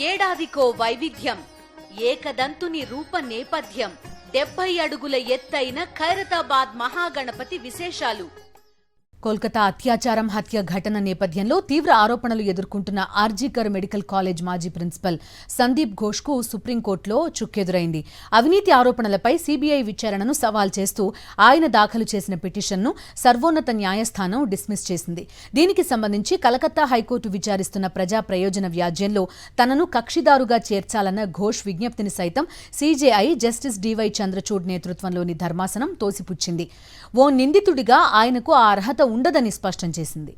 ఏడాదికో వైవిధ్యం, ఏకదంతుని రూప నేపథ్యం, 70 అడుగుల ఎత్తైన ఖైరతాబాద్ మహాగణపతి విశేషాలు. కోల్కతా అత్యాచారం హత్య ఘటన నేపథ్యంలో తీవ్ర ఆరోపణలు ఎదుర్కొంటున్న ఆర్జీకర్ మెడికల్ కాలేజ్ మాజీ ప్రిన్సిపల్ సందీప్ ఘోష్కు సుప్రీంకోర్టులో చుక్కెదురైంది. అవినీతి ఆరోపణలపై సీబీఐ విచారణను సవాల్ చేస్తూ ఆయన దాఖలు చేసిన పిటిషన్ను సర్వోన్నత న్యాయస్థానం డిస్మిస్ చేసింది. దీనికి సంబంధించి కలకత్తా హైకోర్టు విచారిస్తున్న ప్రజా ప్రయోజన వ్యాజ్యంలో తనను కక్షిదారుగా చేర్చాలన్న ఘోష్ విజ్ఞప్తిని సైతం సీజేఐ జస్టిస్ డివై చంద్రచూడ్ నేతృత్వంలోని ధర్మాసనం తోసిపుచ్చింది. ఓ నిందితుడిగా ఆయనకు ఆ అర్హత ఉండదని స్పష్టం చేసింది.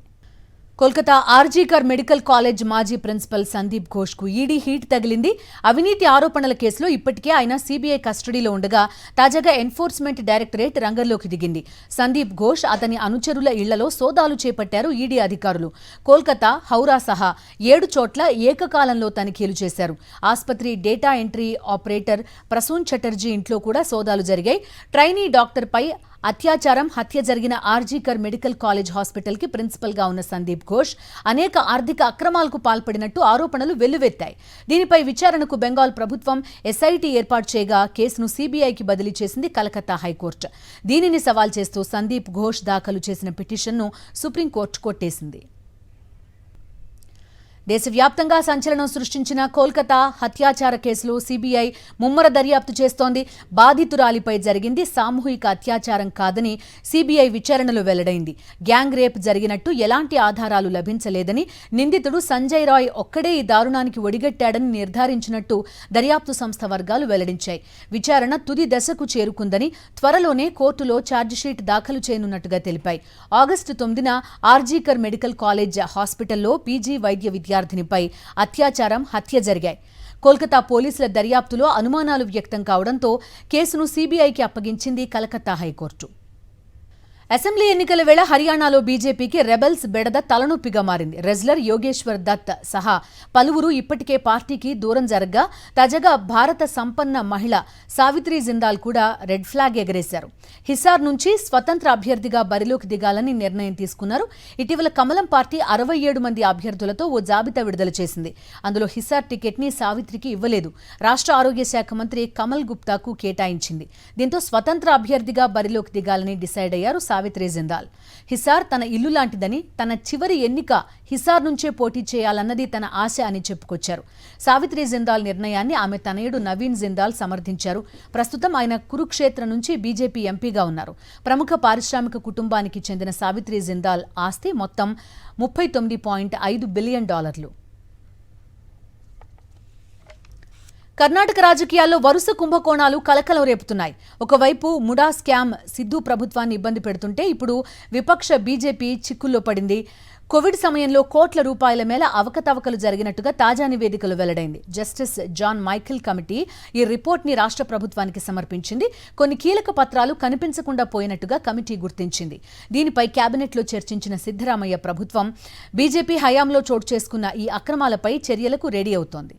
కోల్కతా ఆర్జీకర్ మెడికల్ కాలేజ్ మాజీ ప్రిన్సిపల్ సందీప్ ఘోష్కు ఈడీ హీట్ తగిలింది. అవినీతి ఆరోపణల కేసులో ఇప్పటికే ఆయన సీబీఐ కస్టడీలో ఉండగా తాజాగా ఎన్ఫోర్స్మెంట్ డైరెక్టరేట్ రంగంలోకి దిగింది. సందీప్ ఘోష్, అతని అనుచరుల ఇళ్లలో సోదాలు చేపట్టారు ఈడీ అధికారులు. కోల్కతా, హౌరా సహా 7 చోట్ల ఏకకాలంలో తనిఖీలు చేశారు. ఆస్పత్రి data entry operator Prasoon Chatterjee ఇంట్లో కూడా సోదాలు జరిగాయి. ట్రైనీ డాక్టర్పై అత్యాచారం, హత్య జరిగిన ఆర్జీకర్ మెడికల్ కాలేజ్ హాస్పిటల్కి ప్రిన్సిపల్గా ఉన్న సందీప్ ఘోష్ అనేక ఆర్థిక అక్రమాలకు పాల్పడినట్టు ఆరోపణలు వెల్లువెత్తాయి. దీనిపై విచారణకు బెంగాల్ ప్రభుత్వం ఎస్ఐటీ ఏర్పాటు చేయగా కేసును సీబీఐకి బదిలీ చేసింది కలకత్తా హైకోర్టు. దీనిని సవాల్ చేస్తూ సందీప్ ఘోష్ దాఖలు చేసిన పిటిషన్ను సుప్రీంకోర్టు కొట్టేసింది. దేశవ్యాప్తంగా సంచలనం సృష్టించిన కోల్కతా హత్యాచార కేసులో సీబీఐ ముమ్మర దర్యాప్తు చేస్తోంది. బాధితురాలిపై జరిగింది సామూహిక అత్యాచారం కాదని సీబీఐ విచారణలో వెల్లడైంది. గ్యాంగ్ రేప్ జరిగినట్టు ఎలాంటి ఆధారాలు లభించలేదని, నిందితుడు సంజయ్ రాయ్ ఒక్కడే ఈ దారుణానికి ఒడిగట్టాడని నిర్ధారించినట్టు దర్యాప్తు సంస్థ వర్గాలు వెల్లడించాయి. విచారణ తుది దశకు చేరుకుందని, త్వరలోనే కోర్టులో ఛార్జిషీట్ దాఖలు చేయనున్నట్టుగా తెలిపాయి. ఆగస్టు 9న ఆర్జీకర్ మెడికల్ కాలేజ్ హాస్పిటల్లో పీజీ వైద్య విద్యార్థినిపై అత్యాచారం, హత్య జరిగాయి. కోల్కతా పోలీసుల దర్యాప్తులో అనుమానాలు వ్యక్తం కావడంతో కేసును సీబీఐకి అప్పగించింది కలకత్తా హైకోర్టు. అసెంబ్లీ ఎన్నికల వేళ హర్యానాలో బీజేపీకి రెబెల్స్ బెడద తలనొప్పిగా మారింది. రెజ్లర్ యోగేశ్వర్ దత్ సహా పలువురు ఇప్పటికే పార్టీకి దూరం జరగ్గా తాజాగా భారత సంపన్న మహిళ సావిత్రి జిందాల్ కూడా రెడ్ ఫ్లాగ్ ఎగరేశారు. హిసార్ నుంచి స్వతంత్ర అభ్యర్థిగా బరిలోకి దిగాలని నిర్ణయం తీసుకున్నారు. ఇటీవల కమలం పార్టీ 67 మంది అభ్యర్థులతో ఓ జాబితా విడుదల చేసింది. అందులో హిసార్ టికెట్ని సావిత్రికి ఇవ్వలేదు. రాష్ట్ర ఆరోగ్య శాఖ మంత్రి కమల్ గుప్తాకు కేటాయించింది. దీంతో స్వతంత్ర అభ్యర్థిగా బరిలోకి దిగాలని డిసైడ్ అయ్యారు సావిత్రి జిందాల్. హిసార్ తన ఇల్లు లాంటిదని, తన చివరి ఎన్నిక హిసార్ నుంచే పోటీ చేయాలన్నది తన ఆశ అని చెప్పుకొచ్చారు. సావిత్రి జిందాల్ నిర్ణయాన్ని ఆమె తనయుడు నవీన్ జిందాల్ సమర్థించారు. ప్రస్తుతం ఆయన కురుక్షేత్ర నుంచి బీజేపీ ఎంపీగా ఉన్నారు. ప్రముఖ పారిశ్రామిక కుటుంబానికి చెందిన సావిత్రి జిందాల్ ఆస్తి మొత్తం $39.5 బిలియన్. కర్ణాటక రాజకీయాల్లో వరుస కుంభకోణాలు కలకలం రేపుతున్నాయి. ఒకవైపు ముడా స్కామ్ సిద్ధు ప్రభుత్వాన్ని ఇబ్బంది పెడుతుంటే ఇప్పుడు విపక్ష బీజేపీ చిక్కుల్లో పడింది. కోవిడ్ సమయంలో కోట్ల రూపాయల మేర అవకతవకలు జరిగినట్టుగా తాజా నివేదికలు వెల్లడైంది. జస్టిస్ జాన్ మైఖేల్ కమిటీ ఈ రిపోర్ట్ని రాష్ట్ర ప్రభుత్వానికి సమర్పించింది. కొన్ని కీలక పత్రాలు కనిపించకుండా పోయినట్టుగా కమిటీ గుర్తించింది. దీనిపై కేబినెట్లో చర్చించిన సిద్ధరామయ్య ప్రభుత్వం బీజేపీ హయాంలో చోటు చేసుకున్న ఈ అక్రమాలపై చర్యలకు రెడీ అవుతోంది.